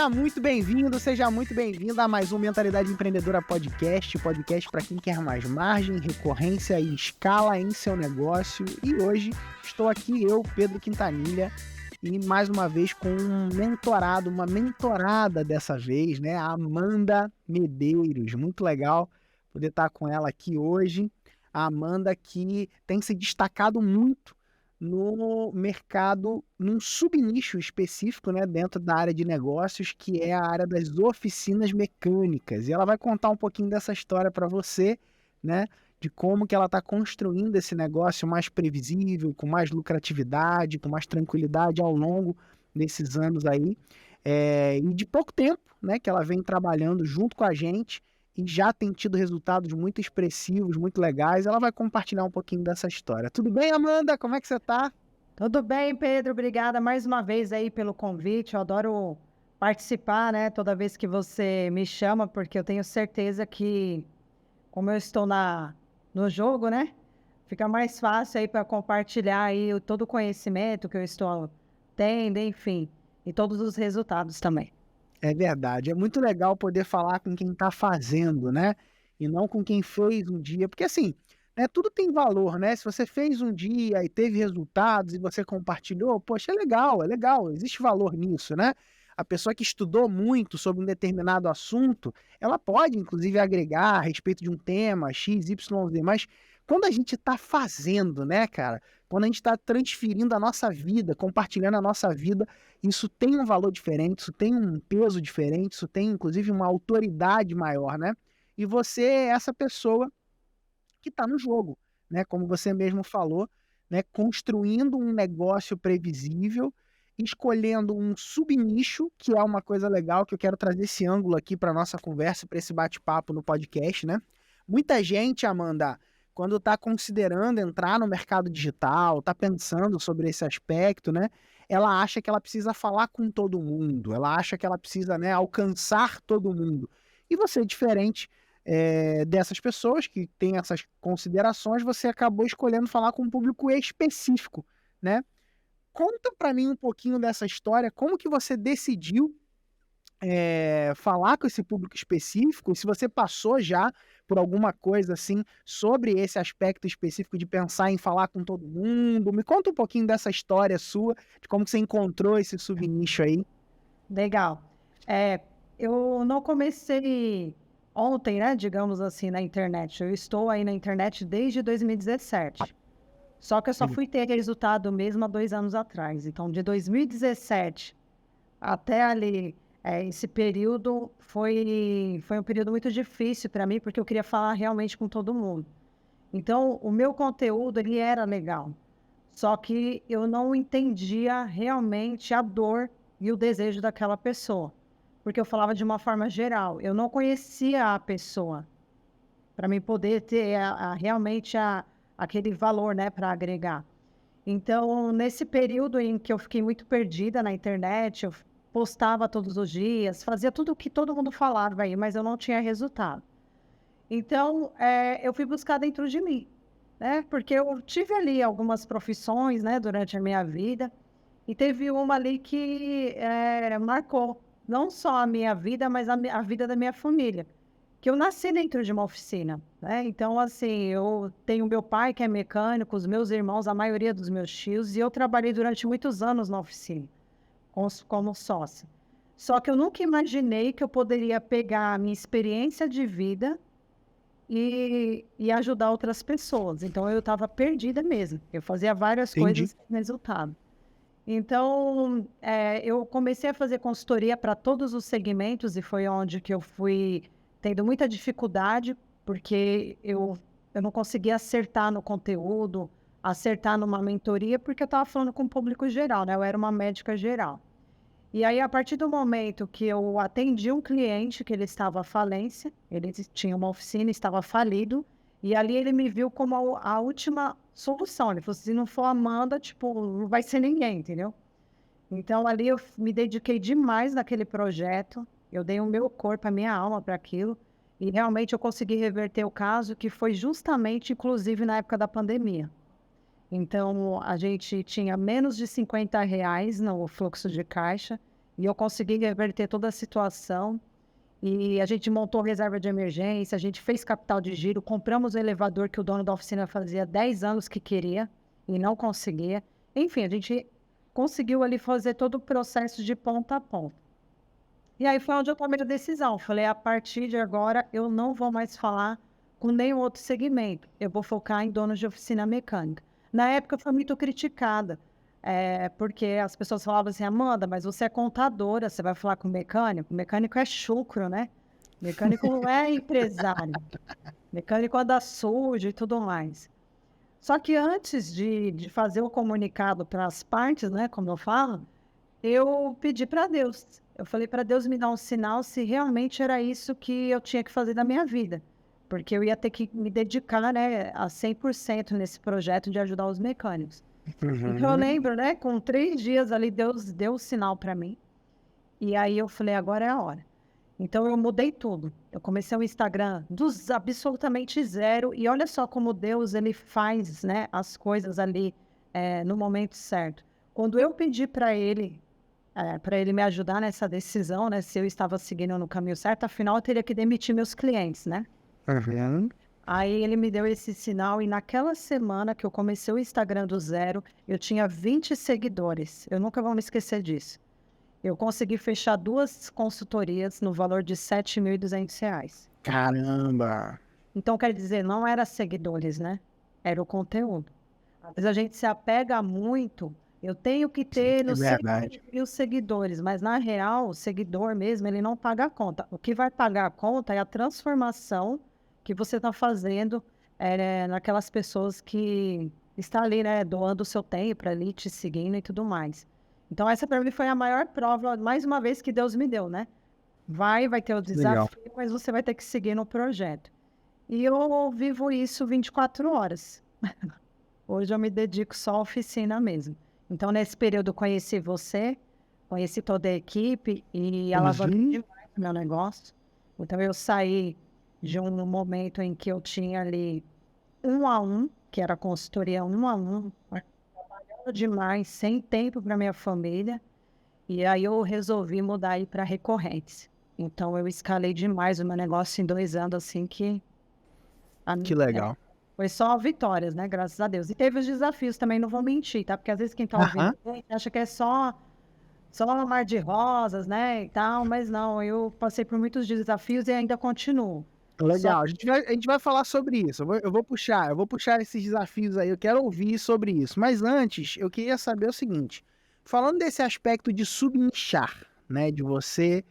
Seja muito bem-vindo, seja muito bem-vinda a mais um Mentalidade Empreendedora Podcast para quem quer mais margem, recorrência e escala em seu negócio. E hoje estou aqui eu, Pedro Quintanilha, e mais uma vez com um mentorado, uma mentorada dessa vez, né? A Amanda Medeiros. Muito legal poder estar com ela aqui hoje. A Amanda que tem se destacado muito no mercado, num subnicho específico, né, dentro da área de negócios, que é a área das oficinas mecânicas. E ela vai contar um pouquinho dessa história para você, né, de como que ela está construindo esse negócio mais previsível, com mais lucratividade, com mais tranquilidade ao longo desses anos aí. E de pouco tempo, né, que ela vem trabalhando junto com a gente e já tem tido resultados muito expressivos, muito legais. Ela vai compartilhar um pouquinho dessa história. Tudo bem, Amanda? Como é que você está? Tudo bem, Pedro? Obrigada mais uma vez aí pelo convite. Eu adoro participar, né? Toda vez que você me chama, porque eu tenho certeza que, como eu estou no jogo, né? Fica mais fácil aí para compartilhar aí todo o conhecimento que eu estou tendo, enfim, e todos os resultados também. É verdade. É muito legal poder falar com quem está fazendo, né? E não com quem fez um dia. Porque assim, né, tudo tem valor, né? Se você fez um dia e teve resultados e você compartilhou, poxa, é legal, existe valor nisso, né? A pessoa que estudou muito sobre um determinado assunto, ela pode, inclusive, agregar a respeito de um tema X, Y, Z, mas quando a gente está fazendo, né, cara? Quando a gente está transferindo a nossa vida, compartilhando a nossa vida, isso tem um valor diferente, isso tem um peso diferente, isso tem, inclusive, uma autoridade maior, né? E você é essa pessoa que está no jogo, né? Como você mesmo falou, né? Construindo um negócio previsível, escolhendo um subnicho, que é uma coisa legal, que eu quero trazer esse ângulo aqui para nossa conversa, para esse bate-papo no podcast, né? Muita gente, Amanda, quando está considerando entrar no mercado digital, está pensando sobre esse aspecto, né? Ela acha que ela precisa falar com todo mundo, ela acha que ela precisa, né, alcançar todo mundo. E você é diferente dessas pessoas que têm essas considerações, você acabou escolhendo falar com um público específico, né? Conta para mim um pouquinho dessa história, como que você decidiu falar com esse público específico, se você passou já por alguma coisa assim sobre esse aspecto específico de pensar em falar com todo mundo. Me conta um pouquinho dessa história sua, de como que você encontrou esse subnicho aí. Legal. Eu não comecei ontem, né? Digamos assim, na internet. Eu estou aí na internet desde 2017. Só que eu só Sim. fui ter resultado mesmo há 2 anos atrás. Então, de 2017 até ali, esse período foi um período muito difícil para mim, porque eu queria falar realmente com todo mundo. Então, o meu conteúdo, ele era legal. Só que eu não entendia realmente a dor e o desejo daquela pessoa. Porque eu falava de uma forma geral. Eu não conhecia a pessoa para mim poder ter realmente aquele valor, né, para agregar. Então, nesse período em que eu fiquei muito perdida na internet, eu postava todos os dias, fazia tudo o que todo mundo falava aí, mas eu não tinha resultado. Então, eu fui buscar dentro de mim, né? Porque eu tive ali algumas profissões, né, durante a minha vida, e teve uma ali que marcou não só a minha vida, mas a vida da minha família. Que eu nasci dentro de uma oficina, né? Então, assim, eu tenho meu pai que é mecânico, os meus irmãos, a maioria dos meus tios, e eu trabalhei durante muitos anos na oficina, como sócia. Só que eu nunca imaginei que eu poderia pegar a minha experiência de vida e ajudar outras pessoas. Então, eu estava perdida mesmo. Eu fazia várias Entendi. coisas sem resultado. Então, eu comecei a fazer consultoria para todos os segmentos e foi onde que eu fui tendo muita dificuldade, porque eu não conseguia acertar no conteúdo, acertar numa mentoria, porque eu estava falando com o público geral, né? Eu era uma médica geral. E aí, a partir do momento que eu atendi um cliente que ele estava à falência, ele tinha uma oficina, estava falido, e ali ele me viu como a última solução. Ele falou assim, se não for a Amanda, tipo, não vai ser ninguém, entendeu? Então, ali eu me dediquei demais naquele projeto, eu dei o meu corpo, a minha alma para aquilo, e realmente eu consegui reverter o caso, que foi justamente, inclusive, na época da pandemia. Então, a gente tinha menos de R$ 50 no fluxo de caixa e eu consegui reverter toda a situação. E a gente montou reserva de emergência, a gente fez capital de giro, compramos o elevador que o dono da oficina fazia 10 anos que queria e não conseguia. Enfim, a gente conseguiu ali fazer todo o processo de ponta a ponta. E aí foi onde eu tomei a decisão. Falei, a partir de agora eu não vou mais falar com nenhum outro segmento. Eu vou focar em donos de oficina mecânica. Na época foi muito criticada, porque as pessoas falavam assim, Amanda, mas você é contadora, você vai falar com mecânico? Mecânico é chucro, né? Mecânico não é empresário. Mecânico anda sujo e tudo mais. Só que antes de fazer o comunicado para as partes, né, como eu falo, eu pedi para Deus. Eu falei para Deus me dar um sinal se realmente era isso que eu tinha que fazer da minha vida. Porque eu ia ter que me dedicar, né, a 100% nesse projeto de ajudar os mecânicos. Então eu Uhum. lembro, né, com 3 dias ali, Deus deu o sinal para mim. E aí eu falei, agora é a hora. Então eu mudei tudo. Eu comecei o Instagram dos absolutamente zero. E olha só como Deus ele faz, né, as coisas ali no momento certo. Quando eu pedi para ele me ajudar nessa decisão, né, se eu estava seguindo no caminho certo, afinal eu teria que demitir meus clientes, né? Uhum. Aí ele me deu esse sinal e naquela semana que eu comecei o Instagram do zero, eu tinha 20 seguidores. Eu nunca vou me esquecer disso. Eu consegui fechar 2 consultorias no valor de R$ 7.200. Caramba! Então, quer dizer, não era seguidores, né? Era o conteúdo. Às vezes a gente se apega muito, eu tenho que ter É não sei verdade. quantos mil seguidores, mas na real, o seguidor mesmo, ele não paga a conta. O que vai pagar a conta é a transformação que você está fazendo naquelas pessoas que estão ali, né, doando o seu tempo ali, te seguindo e tudo mais. Então, essa para mim foi a maior prova, mais uma vez, que Deus me deu, né? Vai ter o Legal. desafio, mas você vai ter que seguir no projeto. E eu vivo isso 24 horas. Hoje eu me dedico só à oficina mesmo. Então, nesse período, eu conheci você, conheci toda a equipe e alavanquei Uhum. demais o meu negócio. Então, eu saí de um momento em que eu tinha ali 1 a 1, que era consultoria 1 a 1, trabalhando demais, sem tempo para minha família. E aí eu resolvi mudar aí para recorrentes. Então, eu escalei demais o meu negócio em 2 anos, assim que a Que mi legal. foi só vitórias, né, graças a Deus. E teve os desafios também, não vou mentir, tá, porque às vezes quem tá ouvindo Aham. a gente acha que é só um mar de rosas, né, e tal, mas não, eu passei por muitos desafios e ainda continuo. Só Legal. que A gente vai falar sobre isso. Eu vou puxar esses desafios aí. Eu quero ouvir sobre isso. Mas antes, eu queria saber o seguinte: falando desse aspecto de subnichar, né, de você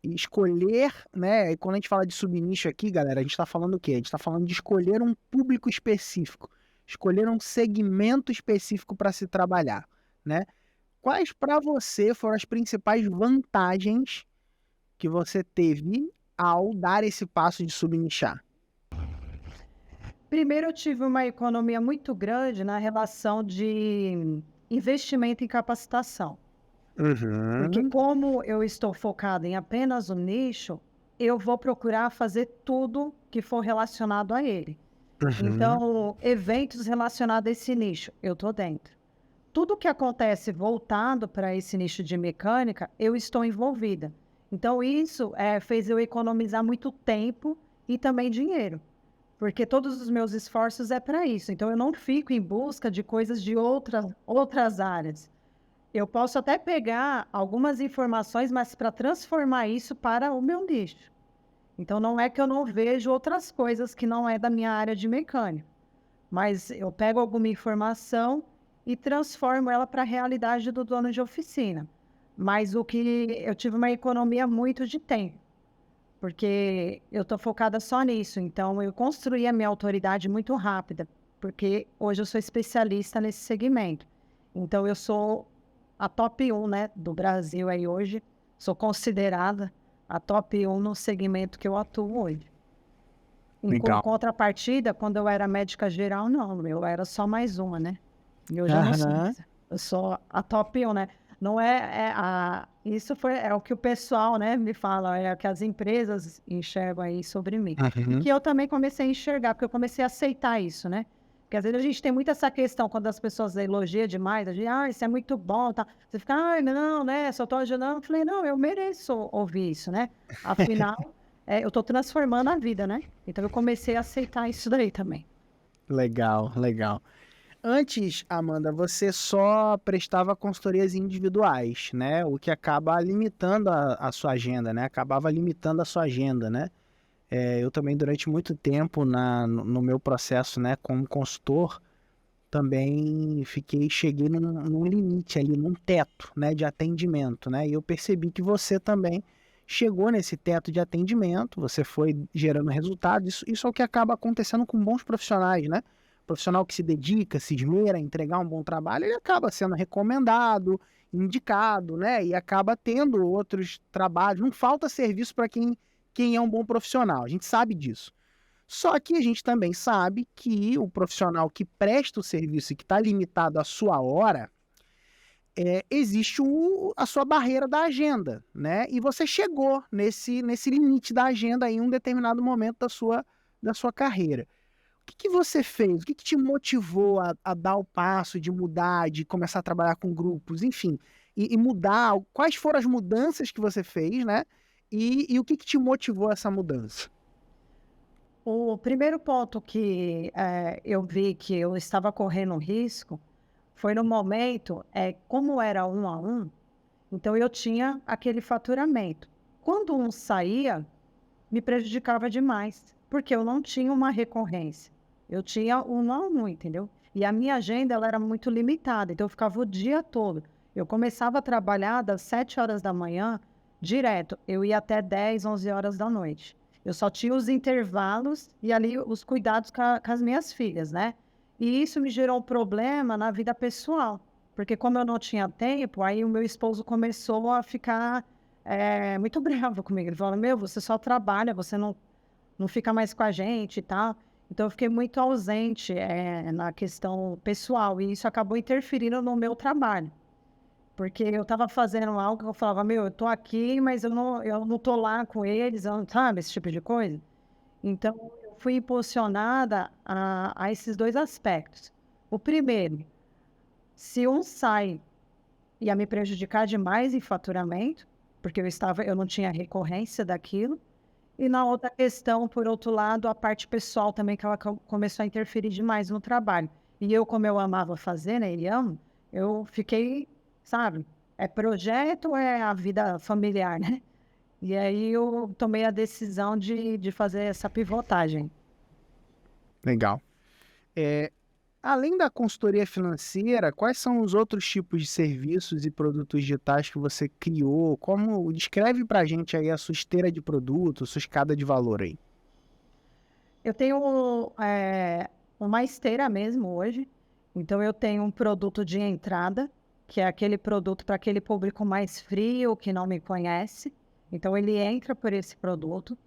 escolher, né? E quando a gente fala de subnicho aqui, galera, a gente está falando o quê? A gente está falando de escolher um público específico, escolher um segmento específico para se trabalhar, né? Quais para você foram as principais vantagens que você teve ao dar esse passo de subnichar? primeiro eu tive uma economia muito grande na relação de investimento em capacitação. Porque Uhum, como eu estou focada em apenas um nicho, eu vou procurar fazer tudo que for relacionado a ele. uhum. Então, eventos relacionados a esse nicho, eu estou dentro. Tudo que acontece voltado para esse nicho de mecânica, eu estou envolvida. Então, isso fez eu economizar muito tempo e também dinheiro, porque todos os meus esforços é para isso. Então, eu não fico em busca de coisas de outras áreas. Eu posso até pegar algumas informações, mas para transformar isso para o meu nicho. Então, não é que eu não vejo outras coisas que não é da minha área de mecânica, mas eu pego alguma informação e transformo ela para a realidade do dono de oficina. Mas o que eu tive uma economia muito de tempo, porque eu estou focada só nisso. Então, eu construí a minha autoridade muito rápida, porque hoje eu sou especialista nesse segmento. Então, eu sou a top 1, né, do Brasil aí hoje. Sou considerada a top 1 no segmento que eu atuo hoje. Em Legal. contrapartida, quando eu era médica geral, não, eu era só mais uma, né? E hoje eu não sou Aham, mais. Eu sou a top 1, né? Não isso é o que o pessoal, né, me fala, é o que as empresas enxergam aí sobre mim. E uhum. que eu também comecei a enxergar, porque eu comecei a aceitar isso, né? Porque às vezes a gente tem muito essa questão, quando as pessoas elogiam demais, a gente, isso é muito bom, tá? Você fica, não, né, só tô ajudando. Eu falei, não, eu mereço ouvir isso, né? Afinal, eu tô transformando a vida, né? Então eu comecei a aceitar isso daí também. Legal, legal. Antes, Amanda, você só prestava consultorias individuais, né? O que acaba limitando a sua agenda, né? Acabava limitando a sua agenda, né? Eu também, durante muito tempo, no meu processo, né, como consultor, também cheguei num limite ali, num teto, né, de atendimento, né? E eu percebi que você também chegou nesse teto de atendimento, você foi gerando resultados. Isso é o que acaba acontecendo com bons profissionais, né? Profissional que se dedica, se esmera a entregar um bom trabalho, ele acaba sendo recomendado, indicado, né? E acaba tendo outros trabalhos. Não falta serviço para quem é um bom profissional, a gente sabe disso. Só que a gente também sabe que o profissional que presta o serviço e que está limitado à sua hora, existe a sua barreira da agenda, né? E você chegou nesse limite da agenda em um determinado momento da sua carreira. O que você fez? O que te motivou a dar o passo de mudar, de começar a trabalhar com grupos, enfim, e mudar? Quais foram as mudanças que você fez, né? E o que te motivou a essa mudança? O primeiro ponto que eu vi que eu estava correndo risco foi no momento, como era 1 a 1, então eu tinha aquele faturamento. Quando um saía, me prejudicava demais, porque eu não tinha uma recorrência. Eu tinha 1 a 1, entendeu? E a minha agenda ela era muito limitada, então eu ficava o dia todo. Eu começava a trabalhar das 7 horas da manhã, direto. Eu ia até 10, 11 horas da noite. Eu só tinha os intervalos e ali os cuidados com as minhas filhas, né? E isso me gerou um problema na vida pessoal, porque como eu não tinha tempo, aí o meu esposo começou a ficar muito bravo comigo. Ele falou, você só trabalha, você não fica mais com a gente e tal. Então eu fiquei muito ausente na questão pessoal e isso acabou interferindo no meu trabalho. Porque eu estava fazendo algo que eu falava, eu tô aqui, mas eu não tô lá com eles, eu não, sabe, esse tipo de coisa. Então, eu fui impulsionada a esses dois aspectos. O primeiro, se um sai, ia me prejudicar demais em faturamento, porque eu não tinha recorrência daquilo. E na outra questão, por outro lado, a parte pessoal também, que ela começou a interferir demais no trabalho. E eu, como eu amava fazer, né, e amo, eu fiquei, sabe, é projeto ou é a vida familiar, né? E aí eu tomei a decisão de fazer essa pivotagem. Legal. Além da consultoria financeira, quais são os outros tipos de serviços e produtos digitais que você criou? Descreve para a gente aí a sua esteira de produtos, sua escada de valor aí. Eu tenho uma esteira mesmo hoje. Então, eu tenho um produto de entrada, que é aquele produto para aquele público mais frio, que não me conhece. Então, ele entra por esse produto.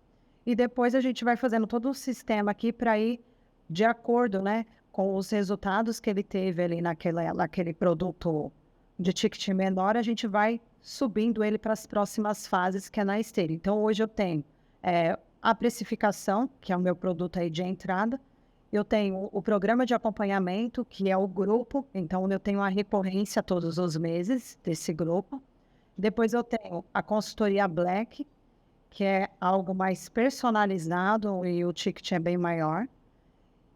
E depois a gente vai fazendo todo o sistema aqui para ir de acordo, né, com os resultados que ele teve ali naquele produto de ticket menor, a gente vai subindo ele para as próximas fases, que é na esteira. Então, hoje eu tenho a precificação, que é o meu produto aí de entrada. Eu tenho o programa de acompanhamento, que é o grupo. Então, eu tenho a recorrência todos os meses desse grupo. Depois eu tenho a consultoria Black, que é algo mais personalizado e o ticket é bem maior.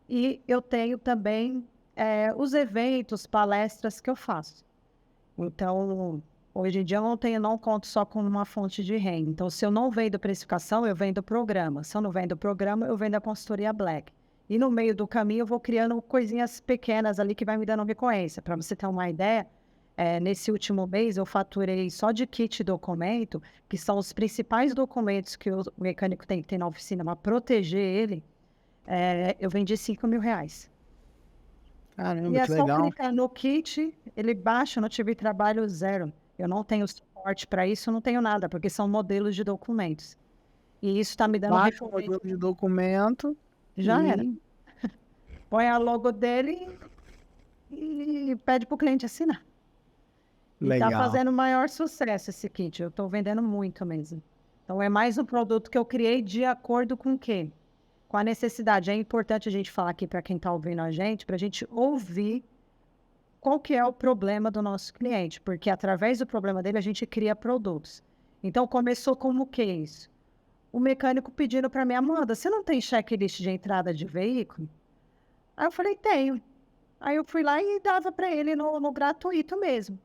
E eu tenho também os eventos, palestras que eu faço. Então, hoje em dia eu não conto só com uma fonte de renda. Então, se eu não vendo precificação, eu vendo programa. Se eu não vendo programa, eu vendo a consultoria Black. E no meio do caminho eu vou criando coisinhas pequenas ali que vai me dando recorrência. Para você ter uma ideia, nesse último mês eu faturei só de kit documento, que são os principais documentos que o mecânico tem que ter na oficina para proteger ele, eu vendi R$ 5.000. E Caramba, é que só legal. clicar no kit, ele baixa, não tive trabalho zero. Eu não tenho suporte para isso, não tenho nada, porque são modelos de documentos. E isso está me dando Baixa o recorrência. modelo de documento Já era. e Põe a logo dele e pede para o cliente assinar. E está legal. fazendo maior sucesso esse kit. Eu estou vendendo muito mesmo. Então, é mais um produto que eu criei de acordo com o quê? com a necessidade. É importante a gente falar aqui para quem está ouvindo a gente, para a gente ouvir qual que é o problema do nosso cliente, porque através do problema dele a gente cria produtos. Então começou como o que isso? O mecânico pedindo para mim, Amanda, você não tem checklist de entrada de veículo? Aí eu falei, tenho. Aí eu fui lá e dava para ele no gratuito mesmo.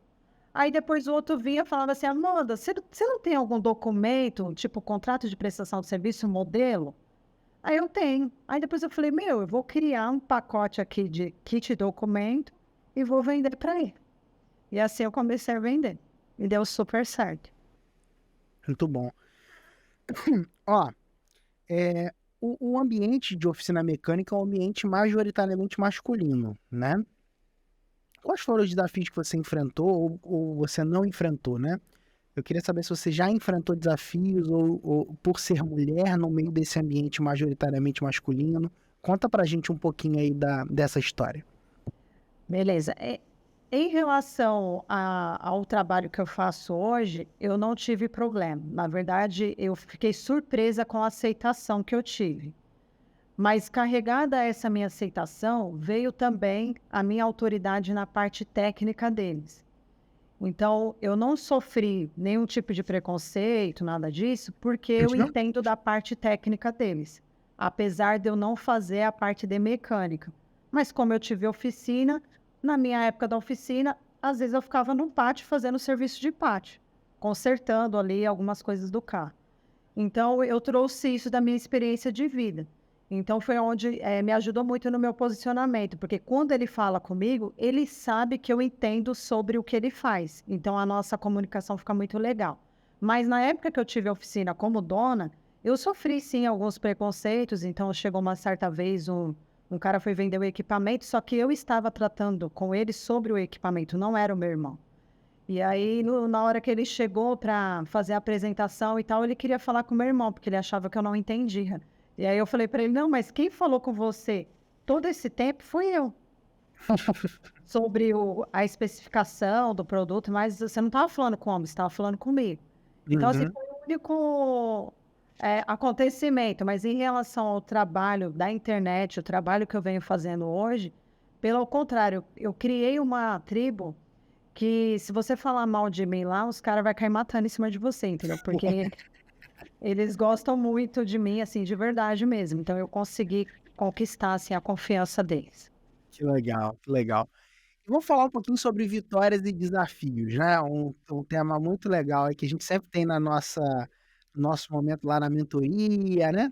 Aí depois o outro vinha e falava assim, Amanda, você não tem algum documento, tipo contrato de prestação de serviço, modelo? Aí eu tenho. Aí depois eu falei, eu vou criar um pacote aqui de kit documento e vou vender para ele. E assim eu comecei a vender. E deu super certo. Muito bom. Ó, o ambiente de oficina mecânica é um ambiente majoritariamente masculino, né? Quais foram os desafios que você enfrentou ou você não enfrentou, né? Eu queria saber se você já enfrentou desafios ou por ser mulher no meio desse ambiente majoritariamente masculino. Conta pra gente um pouquinho aí dessa história. Beleza. Em relação ao trabalho que eu faço hoje, eu não tive problema. Na verdade, eu fiquei surpresa com a aceitação que eu tive. Mas carregada essa minha aceitação, veio também a minha autoridade na parte técnica deles. Então, eu não sofri nenhum tipo de preconceito, nada disso, porque eu Continua? entendo da parte técnica deles, apesar de eu não fazer a parte de mecânica. Mas como eu tive oficina, na minha época da oficina, às vezes eu ficava no pátio fazendo serviço de pátio, consertando ali algumas coisas do carro. Então, eu trouxe isso da minha experiência de vida. Então, foi onde me ajudou muito no meu posicionamento, porque quando ele fala comigo, ele sabe que eu entendo sobre o que ele faz. Então, a nossa comunicação fica muito legal. Mas na época que eu tive a oficina como dona, eu sofri, sim, alguns preconceitos. Então, chegou uma certa vez, um cara foi vender o equipamento, só que eu estava tratando com ele sobre o equipamento, não era o meu irmão. E aí, na hora que ele chegou para fazer a apresentação e tal, ele queria falar com o meu irmão, porque ele achava que eu não entendia. E aí eu falei para ele, não, mas quem falou com você todo esse tempo fui eu. Sobre a especificação do produto, mas você não estava falando com o homem, você estava falando comigo. Então, assim, Uhum. foi o único acontecimento. Mas em relação ao trabalho da internet, o trabalho que eu venho fazendo hoje, pelo contrário, eu criei uma tribo que se você falar mal de mim lá, os caras vão cair matando em cima de você, entendeu? Porque eles gostam muito de mim, assim, de verdade mesmo. Então eu consegui conquistar, assim, a confiança deles. Que legal, que legal. E vamos falar um pouquinho sobre vitórias e desafios, né? Um tema muito legal aí que a gente sempre tem nosso momento lá na mentoria, né?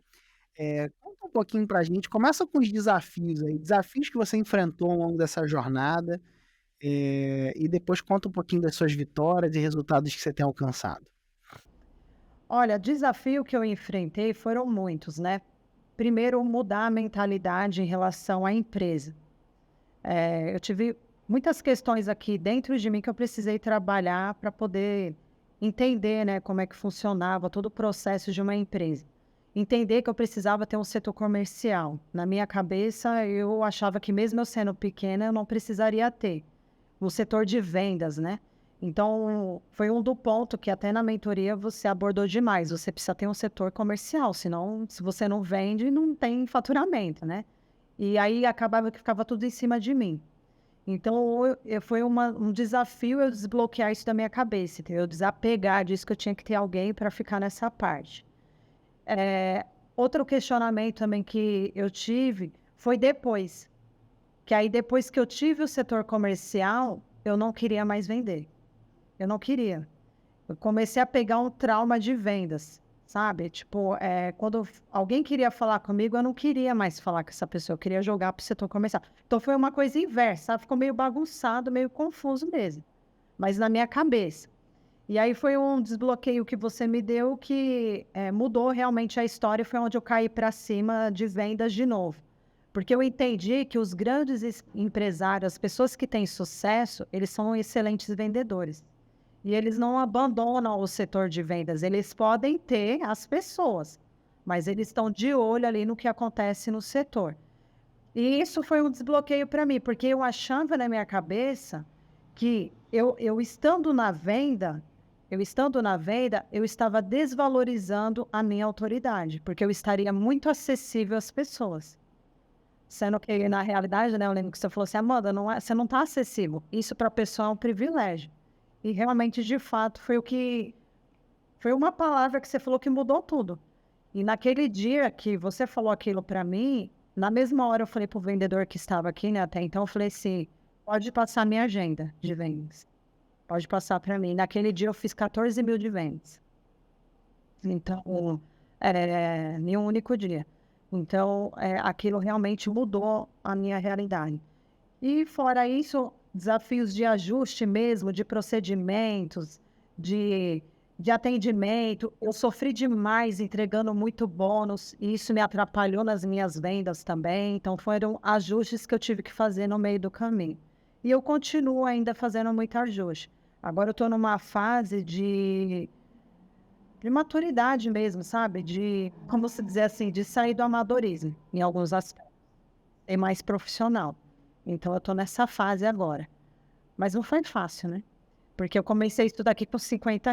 Conta um pouquinho pra gente, começa com os desafios aí, desafios que você enfrentou ao longo dessa jornada, e depois conta um pouquinho das suas vitórias e resultados que você tem alcançado. Olha, desafio que eu enfrentei foram muitos, né? Primeiro, mudar a mentalidade em relação à empresa. Eu tive muitas questões aqui dentro de mim que eu precisei trabalhar para poder entender, né, como é que funcionava todo o processo de uma empresa. Entender que eu precisava ter um setor comercial. Na minha cabeça, eu achava que mesmo eu sendo pequena, eu não precisaria ter. O setor de vendas, né? Então, foi um do ponto que até na mentoria você abordou demais. Você precisa ter um setor comercial, senão, se você não vende, não tem faturamento, né? E aí acabava que ficava tudo em cima de mim. Então, foi um desafio eu desbloquear isso da minha cabeça, entendeu? Eu desapegar disso que eu tinha que ter alguém para ficar nessa parte. Outro questionamento também que eu tive foi depois. Que aí, depois que eu tive o setor comercial, eu não queria mais vender. Eu não queria. Eu comecei a pegar um trauma de vendas, sabe? Tipo, quando alguém queria falar comigo, eu não queria mais falar com essa pessoa, eu queria jogar para o setor comercial. Então, foi uma coisa inversa, sabe? Ficou meio bagunçado, meio confuso mesmo, mas na minha cabeça. E aí foi um desbloqueio que você me deu que mudou realmente a história, foi onde eu caí para cima de vendas de novo. Porque eu entendi que os grandes empresários, as pessoas que têm sucesso, eles são excelentes vendedores. E eles não abandonam o setor de vendas, eles podem ter as pessoas, mas eles estão de olho ali no que acontece no setor. E isso foi um desbloqueio para mim, porque eu achava na minha cabeça que eu estando na venda, Eu estando na venda, eu estava desvalorizando a minha autoridade, porque eu estaria muito acessível às pessoas. Sendo que, na realidade, né, eu lembro que você falou assim, Amanda, você não está acessível. Isso para a pessoa é um privilégio. E realmente, de fato, foi uma palavra que você falou que mudou tudo. E naquele dia que você falou aquilo para mim, na mesma hora eu falei para o vendedor que estava aqui, né, até então, eu falei assim, pode passar minha agenda de vendas. Pode passar para mim. Naquele dia eu fiz 14 mil de vendas. Então, em um único dia. Então, aquilo realmente mudou a minha realidade. E fora isso, desafios de ajuste mesmo, de procedimentos, de atendimento. Eu sofri demais entregando muito bônus e isso me atrapalhou nas minhas vendas também. Então, foram ajustes que eu tive que fazer no meio do caminho. E eu continuo ainda fazendo muito ajuste. Agora eu estou numa fase de maturidade mesmo, sabe? De, como se dizer assim, de sair do amadorismo em alguns aspectos. Ser mais profissional. Então eu estou nessa fase agora. Mas não foi fácil, né? Porque eu comecei isso daqui com R$ 50.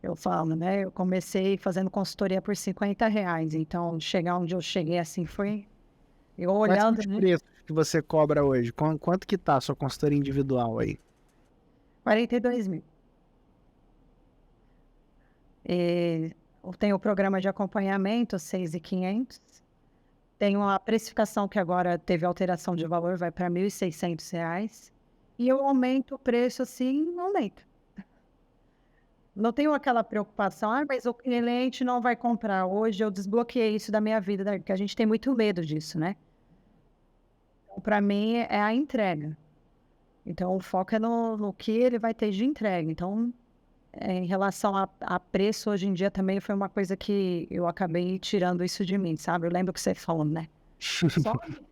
Eu falo, né? Eu comecei fazendo consultoria por R$ 50. Então, chegar onde eu cheguei assim foi eu Quais são olhando, os né? preços que você cobra hoje? Quanto que tá a sua consultoria individual aí? 42 mil. Eu tenho o programa de acompanhamento, 6.500. Tenho a precificação que agora teve alteração de valor, vai para R$ 1.600. E eu aumento o preço assim, não aumento. Não tenho aquela preocupação, mas o cliente não vai comprar. Hoje eu desbloqueei isso da minha vida, né? Porque a gente tem muito medo disso, né? Então, para mim, é a entrega. Então, o foco é no que ele vai ter de entrega. Então, em relação a preço, hoje em dia também foi uma coisa que eu acabei tirando isso de mim, sabe? Eu lembro que você falou, né? Sobe.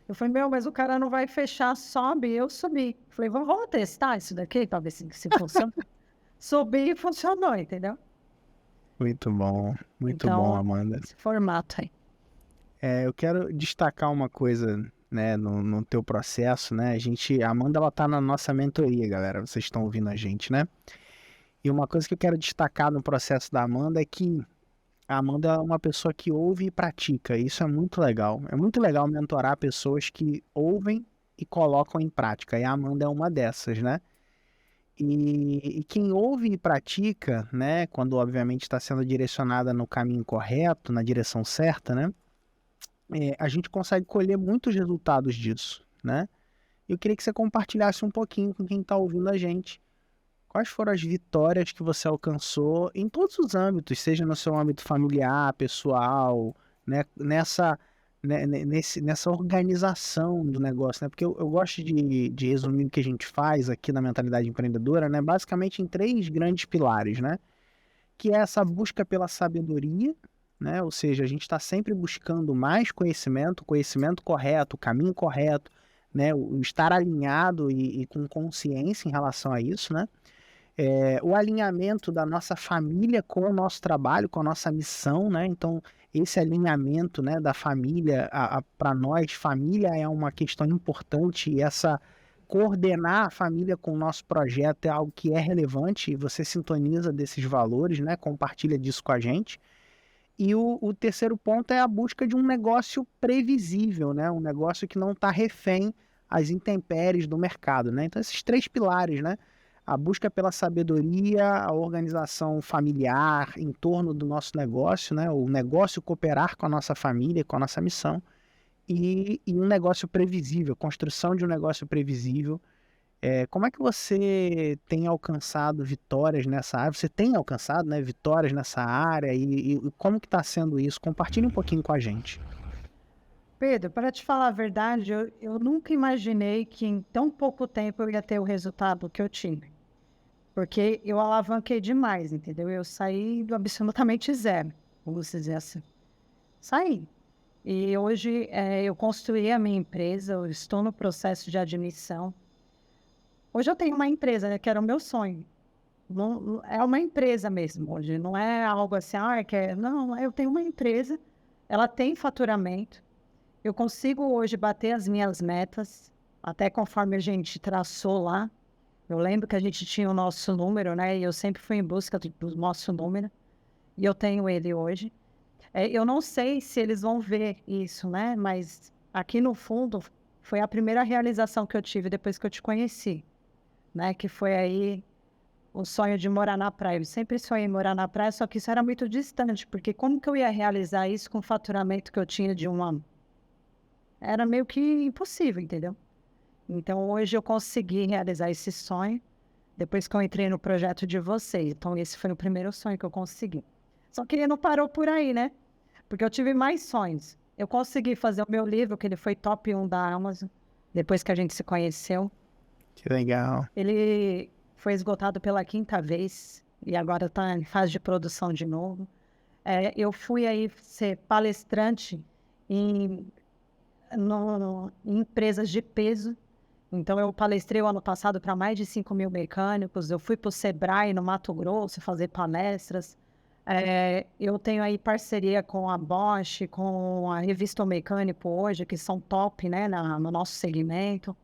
Eu falei, mas o cara não vai fechar, sobe. Eu subi. Falei, vamos testar isso daqui para ver se funciona. Subi e funcionou, entendeu? Muito bom, Então, Amanda. esse formato aí. Eu quero destacar uma coisa, né, no teu processo, né? A Amanda, ela tá na nossa mentoria, galera. Vocês estão ouvindo a gente, né? E uma coisa que eu quero destacar no processo da Amanda é que a Amanda é uma pessoa que ouve e pratica. Isso é muito legal. É muito legal mentorar pessoas que ouvem e colocam em prática. E a Amanda é uma dessas, né? E quem ouve e pratica, né, quando obviamente está sendo direcionada no caminho correto, na direção certa, né, a gente consegue colher muitos resultados disso, né? Eu queria que você compartilhasse um pouquinho com quem está ouvindo a gente. Quais foram as vitórias que você alcançou em todos os âmbitos, seja no seu âmbito familiar, pessoal, né, nessa organização do negócio, né? Porque eu gosto de resumir o que a gente faz aqui na mentalidade empreendedora, né? Basicamente em três grandes pilares, né? Que é essa busca pela sabedoria, né? Ou seja, a gente está sempre buscando mais conhecimento, o conhecimento correto, o caminho correto, né? O estar alinhado e com consciência em relação a isso, né? O alinhamento da nossa família com o nosso trabalho, com a nossa missão, né? Então, esse alinhamento, né, da família, para nós, família é uma questão importante e essa coordenar a família com o nosso projeto é algo que é relevante e você sintoniza desses valores, né? Compartilha disso com a gente. E o terceiro ponto é a busca de um negócio previsível, né? Um negócio que não está refém às intempéries do mercado, né? Então, esses três pilares, né? A busca pela sabedoria, a organização familiar em torno do nosso negócio, né? O negócio cooperar com a nossa família, com a nossa missão, e um negócio previsível, construção de um negócio previsível. Como é que você tem alcançado vitórias nessa área? Você tem alcançado, né, vitórias nessa área e como que está sendo isso? Compartilhe um pouquinho com a gente. Pedro, para te falar a verdade, eu nunca imaginei que em tão pouco tempo eu ia ter o resultado que eu tive. Porque eu alavanquei demais, entendeu? Eu saí do absolutamente zero, vamos dizer assim. Saí. E hoje eu construí a minha empresa, eu estou no processo de admissão. Hoje eu tenho uma empresa, né, que era o meu sonho. É uma empresa mesmo hoje, não é algo assim, não, eu tenho uma empresa, ela tem faturamento, eu consigo hoje bater as minhas metas, até conforme a gente traçou lá. Eu lembro que a gente tinha o nosso número, né? E eu sempre fui em busca do nosso número. E eu tenho ele hoje. Eu não sei se eles vão ver isso, né? Mas aqui no fundo foi a primeira realização que eu tive depois que eu te conheci, né? Que foi aí o sonho de morar na praia. Eu sempre sonhei em morar na praia, só que isso era muito distante, porque como que eu ia realizar isso com o faturamento que eu tinha de um ano? Era meio que impossível, entendeu? Então hoje eu consegui realizar esse sonho depois que eu entrei no projeto de vocês. Então esse foi o primeiro sonho que eu consegui. Só que ele não parou por aí, né? Porque eu tive mais sonhos. Eu consegui fazer o meu livro, que ele foi top 1 da Amazon, depois que a gente se conheceu. Que legal. Ele foi esgotado pela 5ª vez e agora está em fase de produção de novo. Eu fui aí ser palestrante em, em empresas de peso. Então, eu palestrei o ano passado para mais de 5.000 mecânicos. Eu fui para o Sebrae, no Mato Grosso, fazer palestras. Eu tenho aí parceria com a Bosch, com a Revista O Mecânico hoje, que são top, né, no nosso segmento.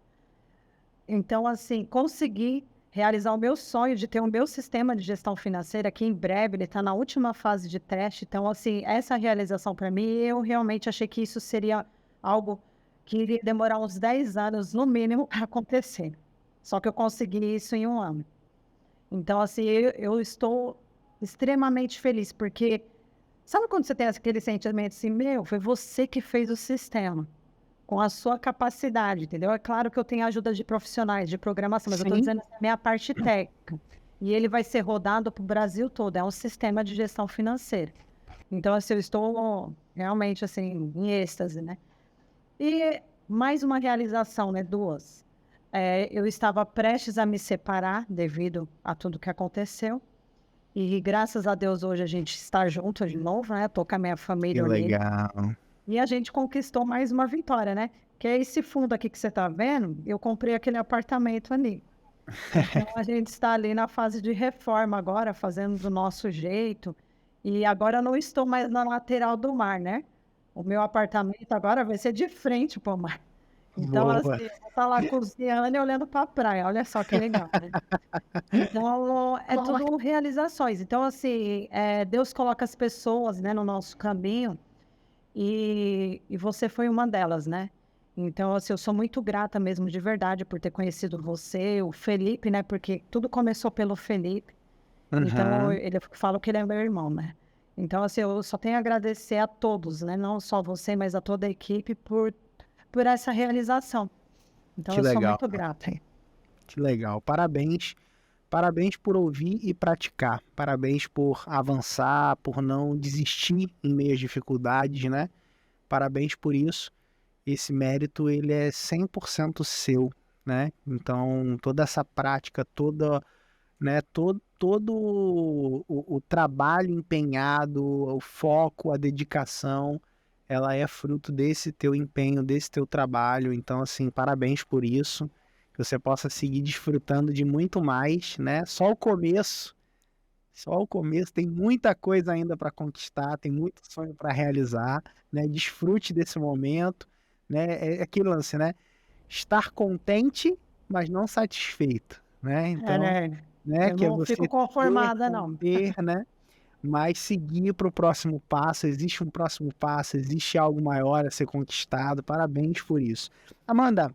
Então, assim, consegui realizar o meu sonho de ter o meu sistema de gestão financeira, que em breve ele está na última fase de teste. Então, assim, essa realização para mim, eu realmente achei que isso seria algo que iria demorar uns 10 anos, no mínimo, para acontecer. Só que eu consegui isso em um ano. Então, assim, eu estou extremamente feliz, porque sabe quando você tem aquele sentimento assim, meu, foi você que fez o sistema, com a sua capacidade, entendeu? É claro que eu tenho ajuda de profissionais de programação, mas eu estou Sim, dizendo assim, a minha parte técnica. E ele vai ser rodado para o Brasil todo, é um sistema de gestão financeira. Então, assim, eu estou realmente, assim, em êxtase, né? E mais uma realização, né? Duas. Eu estava prestes a me separar devido a tudo que aconteceu. E graças a Deus hoje a gente está junto de novo, né? Tô com a minha que família unida. legal. E a gente conquistou mais uma vitória, né? Que é esse fundo aqui que você está vendo, eu comprei aquele apartamento ali. Então a gente está ali na fase de reforma agora, fazendo do nosso jeito. E agora eu não estou mais na lateral do mar, né? O meu apartamento agora vai ser de frente para o mar. Então, assim, Boa. eu vou estar lá cozinhando e olhando para a praia. Olha só que legal, né? Então, é tudo realizações. Então, assim, Deus coloca as pessoas, né, no nosso caminho e você foi uma delas, né? Então, assim, eu sou muito grata mesmo, de verdade, por ter conhecido você, o Felipe, né? Porque tudo começou pelo Felipe. Então, Uhum. eu falo que ele é meu irmão, né? Então, assim, eu só tenho a agradecer a todos, né? Não só você, mas a toda a equipe por essa realização. Então, Que eu sou legal. muito grata. Que legal. Parabéns. Parabéns por ouvir e praticar. Parabéns por avançar, por não desistir em meio às dificuldades, né? Parabéns por isso. Esse mérito ele é 100% seu, né? Então, toda essa prática, toda, né, todo o trabalho empenhado, o foco, a dedicação, ela é fruto desse teu empenho, desse teu trabalho. Então, assim, parabéns por isso. Que você possa seguir desfrutando de muito mais, né? Só o começo, tem muita coisa ainda para conquistar, tem muito sonho para realizar, né? Desfrute desse momento, né? É aquele lance, né? Estar contente, mas não satisfeito, né? Então, Né? né? Eu Que é não fico você ter, conformada, não não. ter, né? Mas seguir para o próximo passo. Existe um próximo passo, existe algo maior a ser conquistado. Parabéns por isso. Amanda,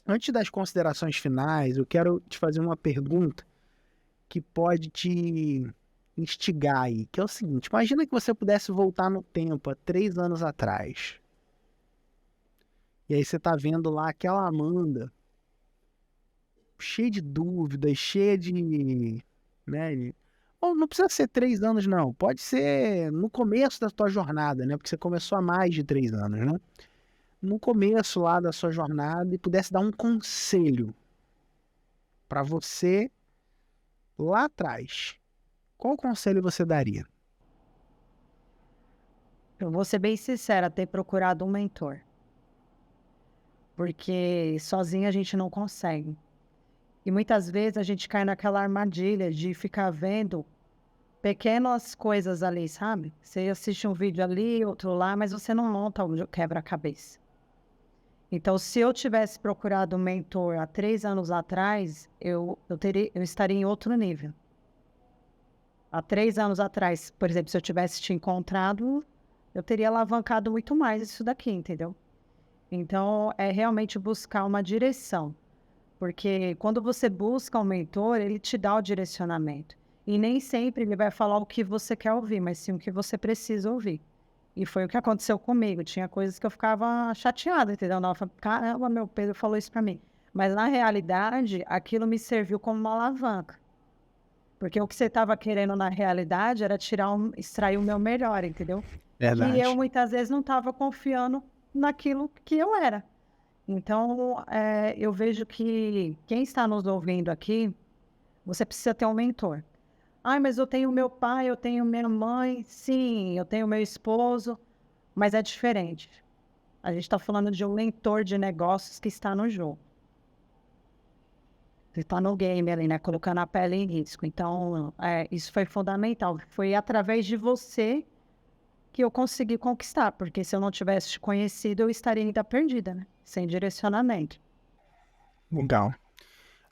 antes das considerações finais, eu quero te fazer uma pergunta que pode te instigar aí, que é o seguinte: imagina que você pudesse voltar no tempo, há 3 anos atrás, e aí você tá vendo lá aquela Amanda, cheia de dúvidas, cheia de, né, ou não precisa ser 3 anos, não, pode ser no começo da tua jornada, né, porque você começou há mais de 3 anos, né, no começo lá da sua jornada e pudesse dar um conselho para você lá atrás, qual conselho você daria? Eu vou ser bem sincera, ter procurado um mentor, porque sozinha a gente não consegue. E muitas vezes a gente cai naquela armadilha de ficar vendo pequenas coisas ali, sabe? Você assiste um vídeo ali, outro lá, mas você não monta o quebra-cabeça. Então, se eu tivesse procurado um mentor há 3 anos atrás, eu estaria em outro nível. Há 3 anos atrás, por exemplo, se eu tivesse te encontrado, eu teria alavancado muito mais isso daqui, entendeu? Então, é realmente buscar uma direção. Porque quando você busca um mentor, ele te dá o direcionamento. E nem sempre ele vai falar o que você quer ouvir, mas sim o que você precisa ouvir. E foi o que aconteceu comigo. Tinha coisas que eu ficava chateada, entendeu? Não, eu falava, caramba, meu Pedro falou isso para mim. Mas na realidade, aquilo me serviu como uma alavanca. Porque o que você estava querendo na realidade era extrair o meu melhor, entendeu? Que eu Verdade. muitas vezes não estava confiando naquilo que eu era. Então, eu vejo que quem está nos ouvindo aqui, você precisa ter um mentor. Ai, mas eu tenho meu pai, eu tenho minha mãe, sim, eu tenho meu esposo, mas é diferente. A gente está falando de um mentor de negócios que está no jogo. Você está no game ali, né? Colocando a pele em risco. Então, isso foi fundamental. Foi através de você que eu consegui conquistar, porque se eu não tivesse te conhecido, eu estaria ainda perdida, né? Sem direcionamento. Legal.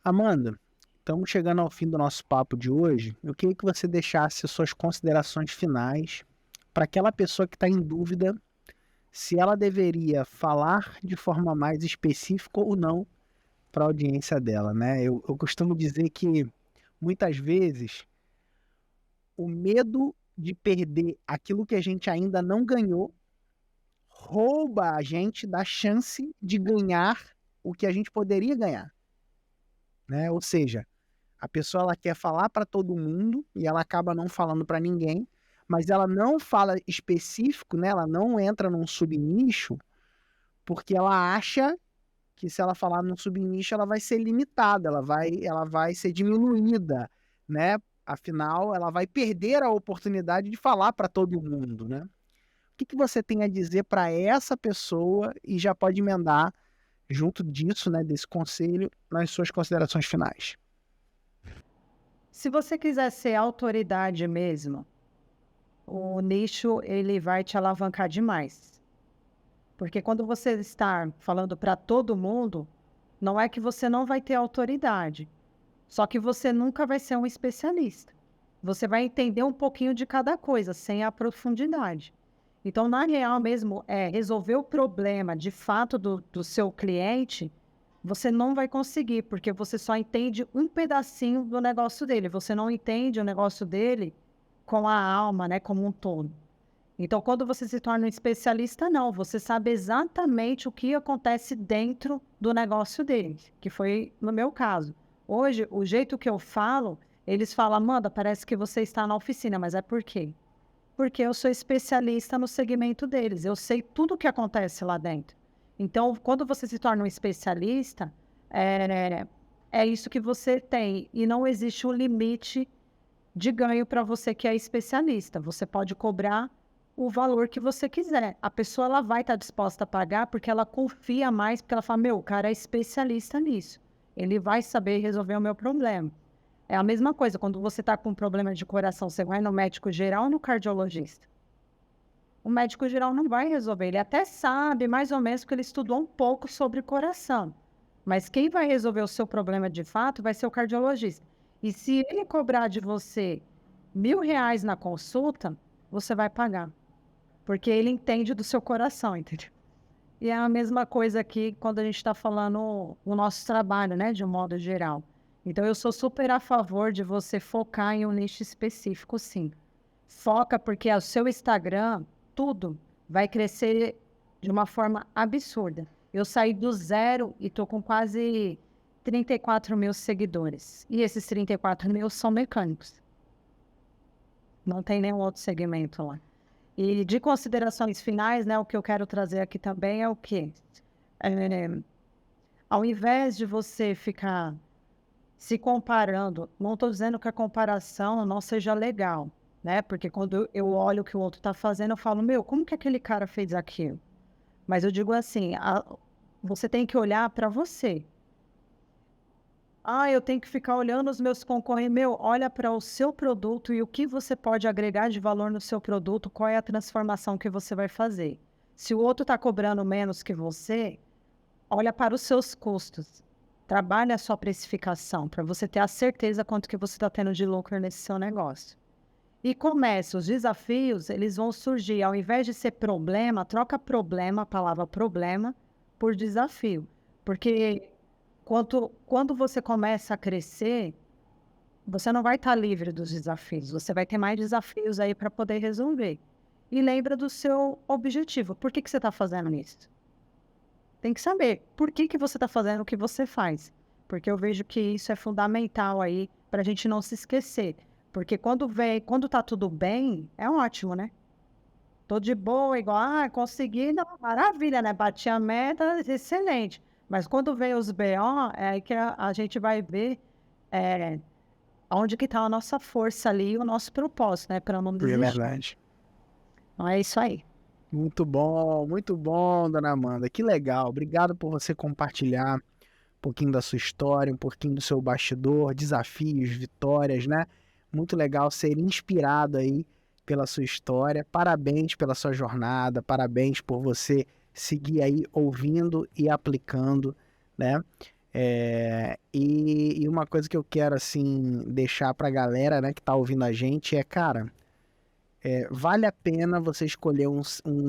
Amanda, estamos chegando ao fim do nosso papo de hoje. Eu queria que você deixasse suas considerações finais para aquela pessoa que está em dúvida se ela deveria falar de forma mais específica ou não para a audiência dela, né? Eu costumo dizer que muitas vezes o medo de perder aquilo que a gente ainda não ganhou rouba a gente da chance de ganhar o que a gente poderia ganhar, né? Ou seja, a pessoa ela quer falar para todo mundo e ela acaba não falando para ninguém, mas ela não fala específico, né? Ela não entra num subnicho porque ela acha que se ela falar num subnicho ela vai ser limitada, ela vai ser diminuída, né? Afinal, ela vai perder a oportunidade de falar para todo mundo, né? O que que você tem a dizer para essa pessoa e já pode emendar junto disso, né, desse conselho, nas suas considerações finais? Se você quiser ser autoridade mesmo, o nicho ele vai te alavancar demais. Porque quando você está falando para todo mundo, não é que você não vai ter autoridade, só que você nunca vai ser um especialista. Você vai entender um pouquinho de cada coisa, sem a profundidade. Então, na real mesmo, resolver o problema de fato do seu cliente, você não vai conseguir, porque você só entende um pedacinho do negócio dele. Você não entende o negócio dele com a alma, né, como um todo. Então, quando você se torna um especialista, não, você sabe exatamente o que acontece dentro do negócio dele, que foi no meu caso. Hoje, o jeito que eu falo, eles falam, Amanda, parece que você está na oficina, mas é por quê? Porque eu sou especialista no segmento deles, eu sei tudo o que acontece lá dentro. Então, quando você se torna um especialista, é isso que você tem, e não existe um limite de ganho para você que é especialista. Você pode cobrar o valor que você quiser. A pessoa ela vai estar disposta a pagar porque ela confia mais, porque ela fala, meu, o cara é especialista nisso. Ele vai saber resolver o meu problema. É a mesma coisa, quando você está com um problema de coração, você vai no médico geral ou no cardiologista? O médico geral não vai resolver. Ele até sabe, mais ou menos, porque ele estudou um pouco sobre coração. Mas quem vai resolver o seu problema de fato vai ser o cardiologista. E se ele cobrar de você R$ 1.000 na consulta, você vai pagar. Porque ele entende do seu coração, entendeu? E é a mesma coisa aqui quando a gente está falando o nosso trabalho, né, de um modo geral. Então, eu sou super a favor de você focar em um nicho específico, sim. Foca porque o seu Instagram, tudo vai crescer de uma forma absurda. Eu saí do zero e estou com quase 34 mil seguidores. E esses 34 mil são mecânicos. Não tem nenhum outro segmento lá. E de considerações finais, né, o que eu quero trazer aqui também é o quê? Ao invés de você ficar se comparando, não estou dizendo que a comparação não seja legal, né? Porque quando eu olho o que o outro está fazendo, eu falo, meu, como que aquele cara fez aquilo? Mas eu digo assim, você tem que olhar para você. Eu tenho que ficar olhando os meus concorrentes. Meu, olha para o seu produto e o que você pode agregar de valor no seu produto, qual é a transformação que você vai fazer. Se o outro está cobrando menos que você, olha para os seus custos. Trabalhe a sua precificação para você ter a certeza quanto que você está tendo de lucro nesse seu negócio. E comece, os desafios, eles vão surgir, ao invés de ser problema, troca problema, a palavra problema, por desafio. Porque quando você começa a crescer, você não vai estar livre dos desafios, você vai ter mais desafios aí para poder resolver. E lembra do seu objetivo. Por que você está fazendo isso? Tem que saber por que você está fazendo o que você faz. Porque eu vejo que isso é fundamental aí para a gente não se esquecer. Porque quando tá tudo bem, é ótimo, né? Tô de boa, igual, consegui, não, maravilha, né? Bati a meta, excelente. Mas quando vem os BO, é aí que a gente vai ver é, onde que tá a nossa força ali e o nosso propósito, né? Para não É desistir. verdade. Então é isso aí. Muito bom, dona Amanda. Que legal. Obrigado por você compartilhar um pouquinho da sua história, um pouquinho do seu bastidor, desafios, vitórias, né? Muito legal ser inspirado aí pela sua história. Parabéns pela sua jornada, parabéns por você seguir aí ouvindo e aplicando, né? E uma coisa que eu quero, assim, deixar pra galera, né, que tá ouvindo a gente cara, vale a pena você escolher um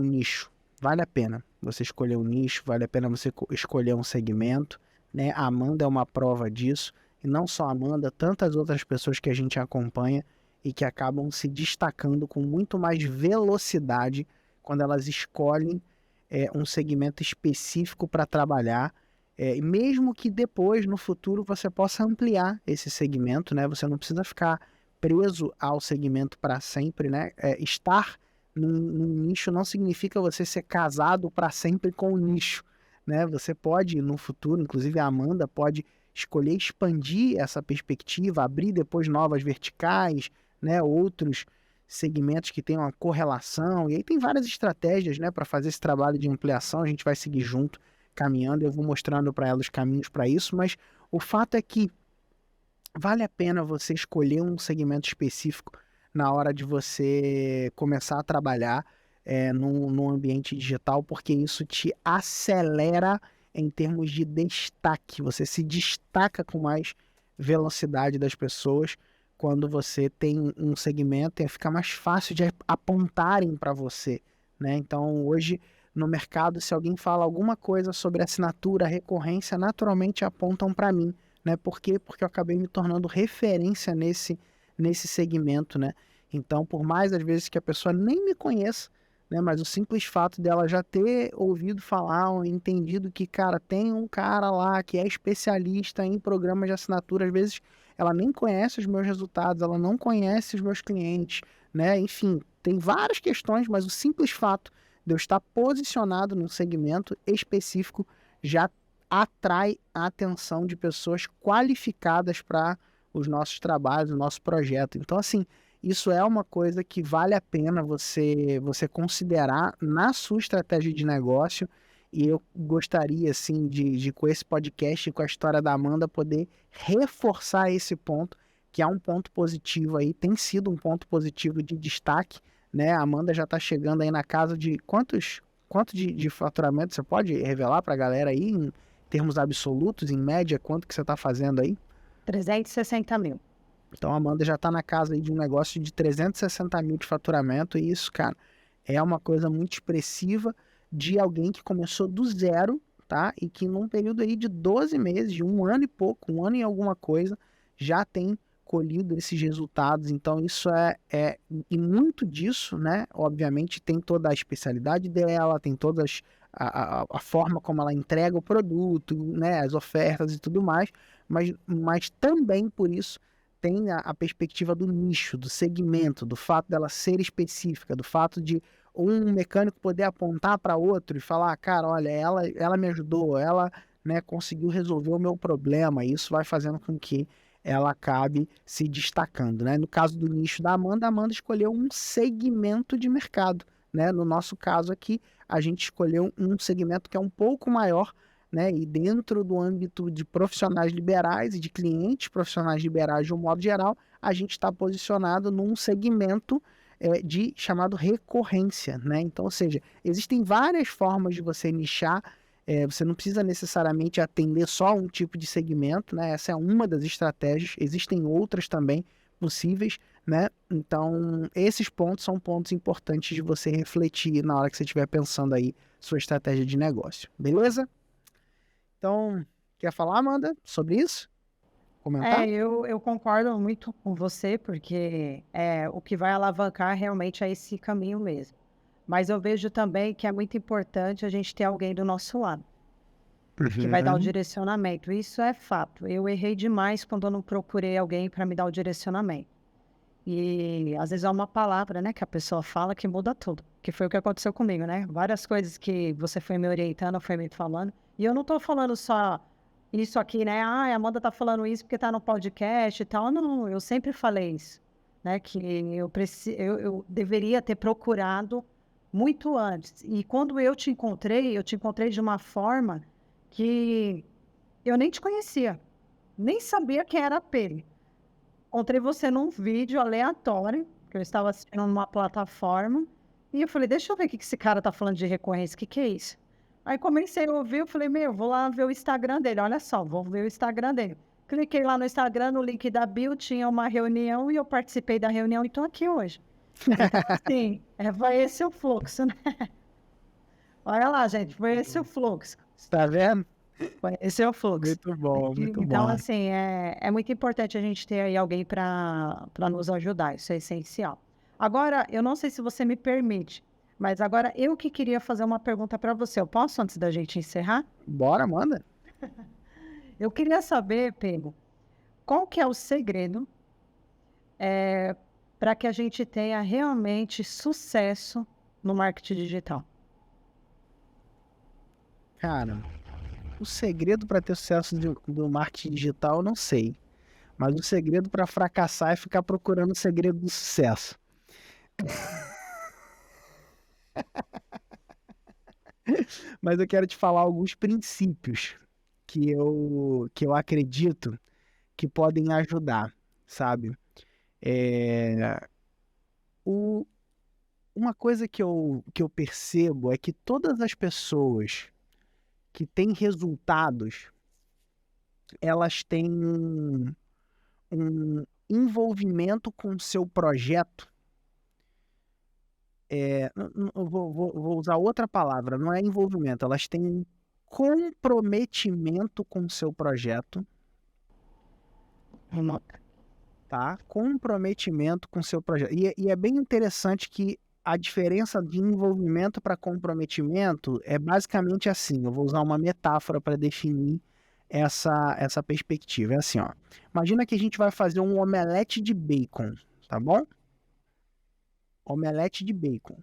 nicho. Vale a pena você escolher um nicho, vale a pena você escolher um segmento, né? A Amanda é uma prova disso. E não só a Amanda, tantas outras pessoas que a gente acompanha e que acabam se destacando com muito mais velocidade quando elas escolhem um segmento específico para trabalhar. E mesmo que depois, no futuro, você possa ampliar esse segmento, né? Você não precisa ficar preso ao segmento para sempre, né? Estar num nicho não significa você ser casado para sempre com o nicho, né? Você pode, no futuro, inclusive a Amanda pode escolher expandir essa perspectiva, abrir depois novas verticais, né? Outros segmentos que tenham uma correlação, e aí tem várias estratégias, né, para fazer esse trabalho de ampliação. A gente vai seguir junto, caminhando, eu vou mostrando para ela os caminhos para isso, mas o fato é que vale a pena você escolher um segmento específico na hora de você começar a trabalhar num ambiente digital, porque isso te acelera em termos de destaque. Você se destaca com mais velocidade das pessoas quando você tem um segmento e fica mais fácil de apontarem para você, né? Então, hoje, no mercado, se alguém fala alguma coisa sobre assinatura, recorrência, naturalmente apontam para mim, né? Por quê? Porque eu acabei me tornando referência nesse segmento, né? Então, por mais às vezes que a pessoa nem me conheça, né? Mas o simples fato dela já ter ouvido falar ou entendido que, cara, tem um cara lá que é especialista em programas de assinatura, às vezes ela nem conhece os meus resultados, ela não conhece os meus clientes, né? Enfim, tem várias questões, mas o simples fato de eu estar posicionado num segmento específico já atrai a atenção de pessoas qualificadas para os nossos trabalhos, o nosso projeto. Então, assim, isso é uma coisa que vale a pena você considerar na sua estratégia de negócio. E eu gostaria, assim, de com esse podcast e com a história da Amanda, poder reforçar esse ponto, que é um ponto positivo aí, tem sido um ponto positivo de destaque, né? A Amanda já está chegando aí na casa de quanto de faturamento você pode revelar para a galera aí, em termos absolutos, em média, quanto que você está fazendo aí? 360 mil. Então a Amanda já está na casa aí de um negócio de 360 mil de faturamento, e isso, cara, é uma coisa muito expressiva de alguém que começou do zero, tá? E que num período aí de 12 meses, de um ano e pouco, um ano e alguma coisa, já tem colhido esses resultados. Então isso e muito disso, né? Obviamente tem toda a especialidade dela, tem todas a forma como ela entrega o produto, né? As ofertas e tudo mais, mas também por isso tem a perspectiva do nicho, do segmento, do fato dela ser específica, do fato de um mecânico poder apontar para outro e falar, cara, olha, ela me ajudou, ela, né, conseguiu resolver o meu problema, e isso vai fazendo com que ela acabe se destacando, né? No caso do nicho da Amanda, a Amanda escolheu um segmento de mercado, né? No nosso caso aqui, a gente escolheu um segmento que é um pouco maior, né? E dentro do âmbito de profissionais liberais e de clientes profissionais liberais de um modo geral, a gente está posicionado num segmento chamado recorrência, né? Então, ou seja, existem várias formas de você nichar Você não precisa necessariamente atender só um tipo de segmento, né? Essa é uma das estratégias, existem outras também possíveis, né? Então, esses pontos são pontos importantes de você refletir na hora que você estiver pensando aí sua estratégia de negócio, beleza? Então, quer falar, Amanda, sobre isso? Comentar? Eu concordo muito com você, porque o que vai alavancar realmente é esse caminho mesmo. Mas eu vejo também que é muito importante a gente ter alguém do nosso lado, que vai dar o Uhum. direcionamento. Isso é fato. Eu errei demais quando eu não procurei alguém para me dar o direcionamento. E às vezes é uma palavra, né, que a pessoa fala que muda tudo. Que foi o que aconteceu comigo, né? Várias coisas que você foi me orientando, foi me falando. E eu não tô falando só isso aqui, né? Ah, a Amanda tá falando isso porque tá no podcast e tal. Não, eu sempre falei isso, né? Que eu deveria ter procurado muito antes. E quando eu te encontrei de uma forma que eu nem te conhecia, nem sabia quem era a Peri. Encontrei você num vídeo aleatório, que eu estava assistindo numa plataforma, e eu falei, deixa eu ver o que esse cara tá falando de recorrência, o que é isso? Aí comecei a ouvir, eu falei, vou lá ver o Instagram dele, olha só, vou ver o Instagram dele. Cliquei lá no Instagram, no link da bio, tinha uma reunião, e eu participei da reunião e estou aqui hoje. Então, assim, vai esse o fluxo, né? Olha lá, gente, foi esse o fluxo. Tá vendo? Esse é o fluxo. Muito bom, muito Então, bom. assim, é muito importante a gente ter aí alguém para nos ajudar, isso é essencial. Agora, eu não sei se você me permite, mas agora eu que queria fazer uma pergunta para você. Eu posso, antes da gente encerrar? Bora, Amanda. Eu queria saber, Pedro, qual que é o segredo para que a gente tenha realmente sucesso no marketing digital? Cara, o segredo para ter sucesso do marketing digital eu não sei. Mas o segredo para fracassar é ficar procurando o segredo do sucesso. Mas eu quero te falar alguns princípios que eu acredito que podem ajudar, sabe? É, o, uma coisa que eu percebo é que todas as pessoas que têm resultados, elas têm um envolvimento com o seu projeto. Eu vou usar outra palavra, não é envolvimento, elas têm um comprometimento com o seu projeto, tá? Comprometimento com o seu projeto. E é bem interessante que a diferença de envolvimento para comprometimento é basicamente assim. Eu vou usar uma metáfora para definir essa perspectiva. É assim, ó. Imagina que a gente vai fazer um omelete de bacon, tá bom? Omelete de bacon.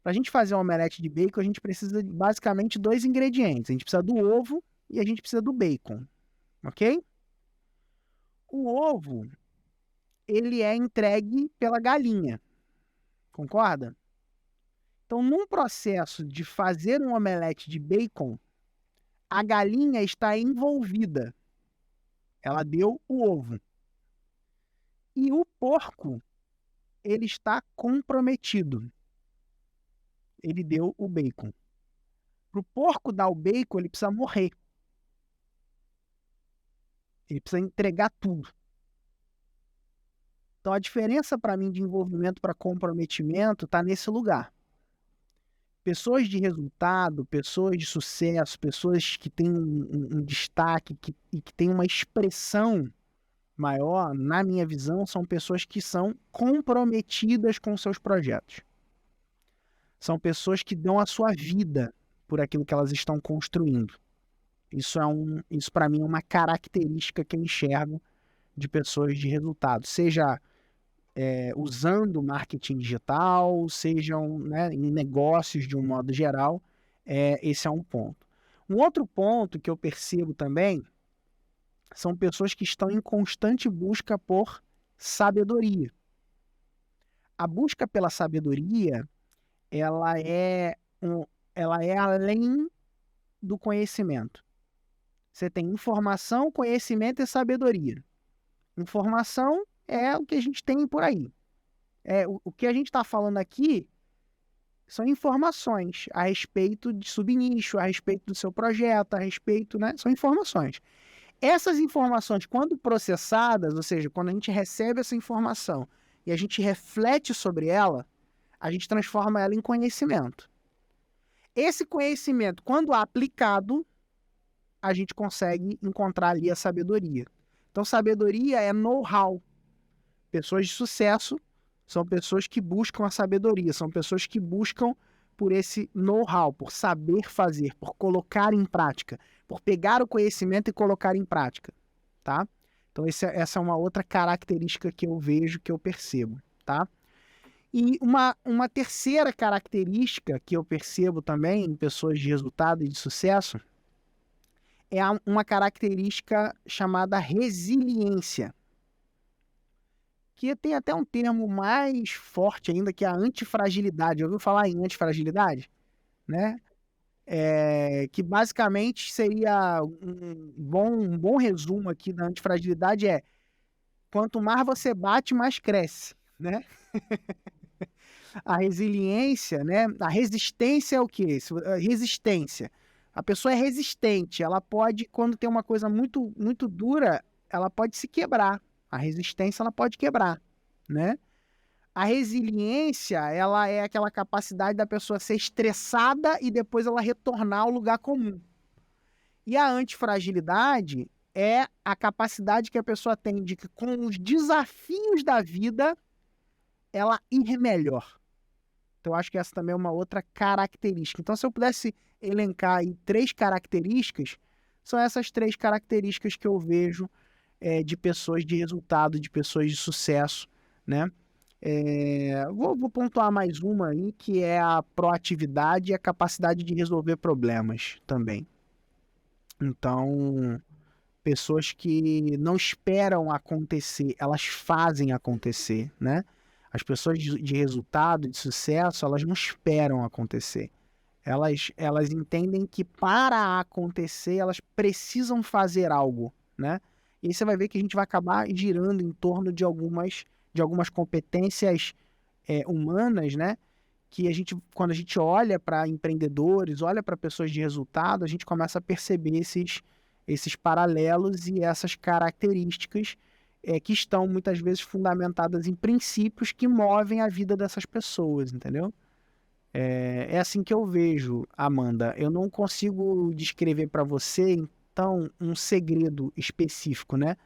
Para a gente fazer um omelete de bacon, a gente precisa de basicamente dois ingredientes. A gente precisa do ovo e a gente precisa do bacon, ok? O ovo, ele é entregue pela galinha, concorda? Então, num processo de fazer um omelete de bacon, a galinha está envolvida. Ela deu o ovo. E o porco, ele está comprometido. Ele deu o bacon. Para o porco dar o bacon, ele precisa morrer. Ele precisa entregar tudo. Então, a diferença para mim de envolvimento para comprometimento está nesse lugar. Pessoas de resultado, pessoas de sucesso, pessoas que têm um destaque e que têm uma expressão maior, na minha visão, são pessoas que são comprometidas com seus projetos. São pessoas que dão a sua vida por aquilo que elas estão construindo. Isso para mim é uma característica que eu enxergo de pessoas de resultado, seja usando marketing digital, sejam, né, em negócios de um modo geral, esse é um ponto. Um outro ponto que eu percebo também são pessoas que estão em constante busca por sabedoria. A busca pela sabedoria, ela é, ela é além do conhecimento. Você tem informação, conhecimento e sabedoria. Informação é o que a gente tem por aí. O que a gente está falando aqui São informações a respeito de subnicho, a respeito do seu projeto, a respeito, né? São informações. Essas informações, quando processadas, ou seja, quando a gente recebe essa informação e a gente reflete sobre ela, a gente transforma ela em conhecimento. Esse conhecimento, quando aplicado, a gente consegue encontrar ali a sabedoria. Então, sabedoria é know-how. Pessoas de sucesso são pessoas que buscam a sabedoria, são pessoas que buscam por esse know-how, por saber fazer, por colocar em prática, por pegar o conhecimento e colocar em prática, tá? Então, essa é uma outra característica que eu vejo, que eu percebo, tá? E uma terceira característica que eu percebo também em pessoas de resultado e de sucesso é uma característica chamada resiliência, que tem até um termo mais forte ainda, que é a antifragilidade. Ouviu falar em antifragilidade? Né? Que basicamente seria um bom resumo aqui da antifragilidade é: quanto mais você bate, mais cresce, né? A resiliência, né? A resistência é o quê? Resistência. A pessoa é resistente, ela pode, quando tem uma coisa muito, muito dura, ela pode se quebrar. A resistência, ela pode quebrar, né? A resiliência, ela é aquela capacidade da pessoa ser estressada e depois ela retornar ao lugar comum. E a antifragilidade é a capacidade que a pessoa tem de que, com os desafios da vida, ela ir melhor. Então, eu acho que essa também é uma outra característica. Então, se eu pudesse elencar aí 3 características, são essas 3 características que eu vejo de pessoas de resultado, de pessoas de sucesso, né? Vou pontuar mais uma aí, que é a proatividade e a capacidade de resolver problemas também. Então, pessoas que não esperam acontecer, elas fazem acontecer, né? As pessoas de resultado, de sucesso, elas não esperam acontecer. Elas entendem que para acontecer, elas precisam fazer algo, né? E aí você vai ver que a gente vai acabar girando em torno de algumas competências humanas, né? Que quando a gente olha para empreendedores, olha para pessoas de resultado, a gente começa a perceber esses paralelos e essas características que estão muitas vezes fundamentadas em princípios que movem a vida dessas pessoas, entendeu? É assim que eu vejo, Amanda. Eu não consigo descrever para você, então, um segredo específico, né?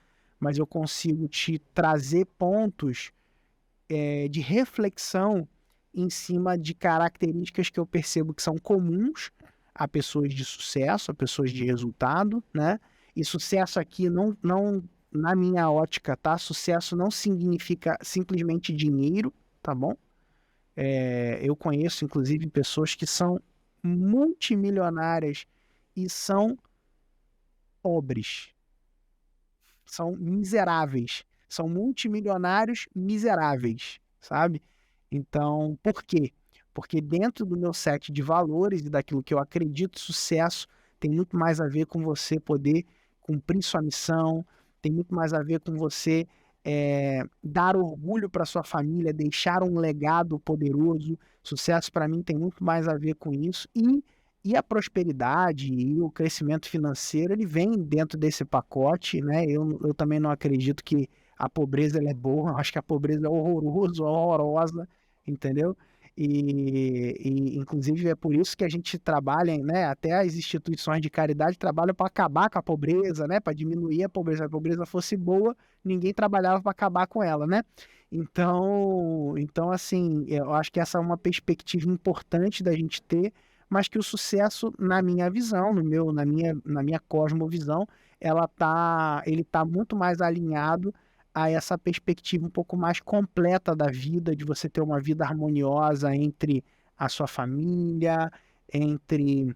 Mas eu consigo te trazer pontos de reflexão em cima de características que eu percebo que são comuns a pessoas de sucesso, a pessoas de resultado, né? E sucesso aqui não na minha ótica, tá? Sucesso não significa simplesmente dinheiro, tá bom? Eu conheço, inclusive, pessoas que são multimilionárias e são pobres, são miseráveis, são multimilionários miseráveis, sabe? Então, por quê? Porque dentro do meu set de valores e daquilo que eu acredito, sucesso tem muito mais a ver com você poder cumprir sua missão, tem muito mais a ver com você dar orgulho para sua família, deixar um legado poderoso. Sucesso para mim tem muito mais a ver com isso. E a prosperidade e o crescimento financeiro, ele vem dentro desse pacote, né? Eu também não acredito que a pobreza ela é boa, eu acho que a pobreza é horrorosa, entendeu? Inclusive, é por isso que a gente trabalha, né? Até as instituições de caridade trabalham para acabar com a pobreza, né? Para diminuir a pobreza. Se a pobreza fosse boa, ninguém trabalhava para acabar com ela, né? Então, assim, eu acho que essa é uma perspectiva importante da gente ter, mas que o sucesso, na minha visão, na minha cosmovisão, ele tá muito mais alinhado a essa perspectiva um pouco mais completa da vida, de você ter uma vida harmoniosa entre a sua família, entre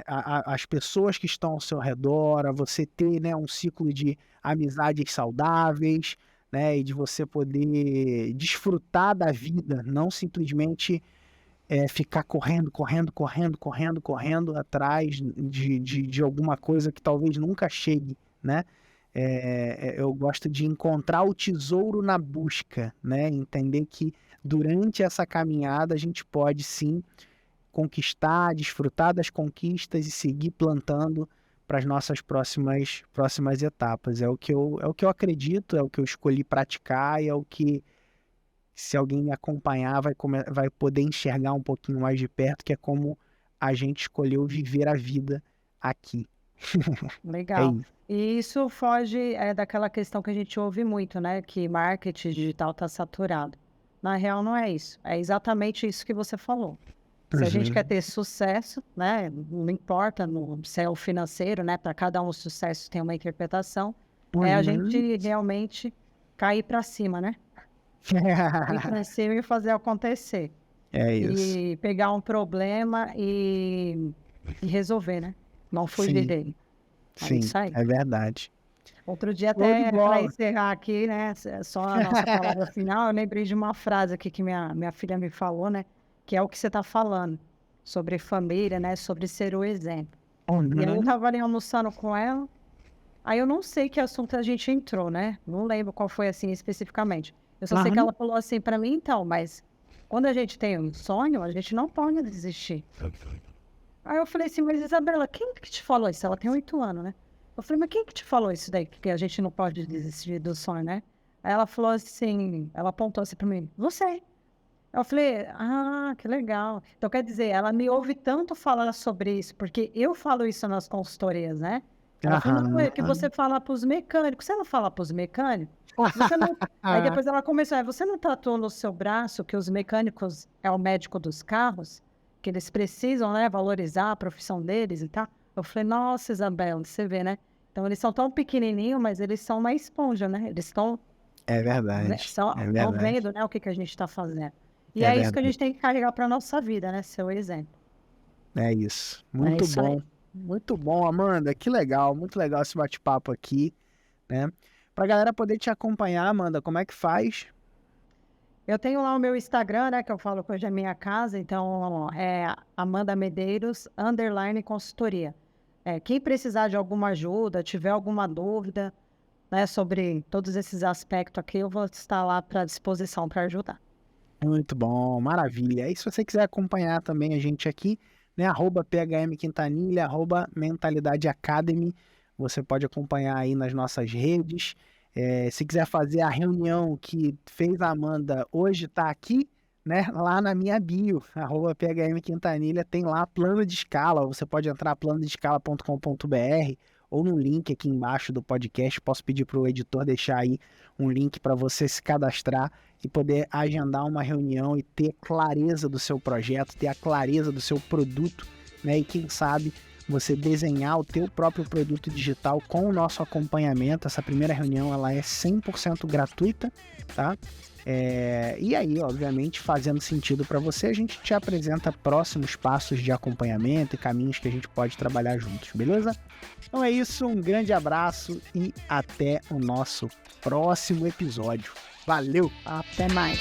as pessoas que estão ao seu redor, a você ter, né, um ciclo de amizades saudáveis, né, e de você poder desfrutar da vida, não simplesmente ficar correndo atrás de alguma coisa que talvez nunca chegue, né? Eu gosto de encontrar o tesouro na busca, né? Entender que durante essa caminhada a gente pode sim conquistar, desfrutar das conquistas e seguir plantando para as nossas próximas etapas. É o que eu acredito, é o que eu escolhi praticar e é o que, se alguém me acompanhar, vai poder enxergar um pouquinho mais de perto, que é como a gente escolheu viver a vida aqui. É Legal. isso. E isso foge daquela questão que a gente ouve muito, né? Que marketing digital está saturado. Na real, não é isso. É exatamente isso que você falou. Se a gente quer Uhum. ter sucesso, né? Não importa se é o financeiro, né? Para cada um, o sucesso tem uma interpretação. É a Uhum. gente realmente cair para cima, né? Ir para cima e fazer acontecer. É isso. E pegar um problema e resolver, né? Não fugir Sim, dele. É sim, isso aí. é verdade. Outro dia, Show de até para bola. encerrar aqui, né? Só a nossa palavra final, eu lembrei de uma frase aqui que minha filha me falou, né? Que é o que você está falando, sobre família, né? Sobre ser o exemplo. E aí eu Uhum. estava ali almoçando com ela, aí eu não sei que assunto a gente entrou, né? Não lembro qual foi assim especificamente. Eu só sei que Aham. ela falou assim para mim, então, mas quando a gente tem um sonho, a gente não pode desistir. Aí eu falei assim, mas Isabela, quem que te falou isso? Ela tem 8 anos, né? Eu falei, mas quem que te falou isso daí? Que a gente não pode desistir do sonho, né? Aí ela falou assim, ela apontou assim pra mim, você. Eu falei, ah, que legal. Então, quer dizer, ela me ouve tanto falar sobre isso, porque eu falo isso nas consultorias, né? Ela falou, não, é que Aham. você fala para os mecânicos. Você não fala para os mecânicos? Você não... Aí depois ela começou, você não tatuou no seu braço que os mecânicos é o médico dos carros? Que eles precisam, né, valorizar a profissão deles e tal? Eu falei, nossa, Isabela, você vê, né? Então, eles são tão pequenininhos, mas eles são uma esponja, né? Eles estão É verdade, é estão verdade, vendo, né, o que a gente está fazendo. E é é isso que a verdade. gente tem que carregar para nossa vida, né? Ser o exemplo. É isso. É Muito isso aí. bom. Muito bom, Amanda. Que legal, muito legal esse bate-papo aqui, né? Pra galera poder te acompanhar, Amanda, como é que faz? Eu tenho lá o meu Instagram, né, que eu falo que hoje é minha casa, então é Amanda Medeiros, _ consultoria. Quem precisar de alguma ajuda, tiver alguma dúvida, né, sobre todos esses aspectos aqui, eu vou estar lá para disposição para ajudar. Muito bom, maravilha. E se você quiser acompanhar também a gente aqui, né, @PHMQuintanilha, @Mentalidade Academy, você pode acompanhar aí nas nossas redes. Se quiser fazer a reunião que fez a Amanda hoje, tá aqui, né, lá na minha bio, @PHMQuintanilha, tem lá plano de escala. Você pode entrar planodescala.com.br ou no link aqui embaixo do podcast. Posso pedir para o editor deixar aí um link para você se cadastrar e poder agendar uma reunião e ter clareza do seu projeto, ter a clareza do seu produto, né? E quem sabe você desenhar o teu próprio produto digital com o nosso acompanhamento. Essa primeira reunião ela é 100% gratuita, tá? E aí, obviamente, fazendo sentido para você, a gente te apresenta próximos passos de acompanhamento e caminhos que a gente pode trabalhar juntos, beleza? Então é isso, um grande abraço e até o nosso próximo episódio. Valeu! Até mais.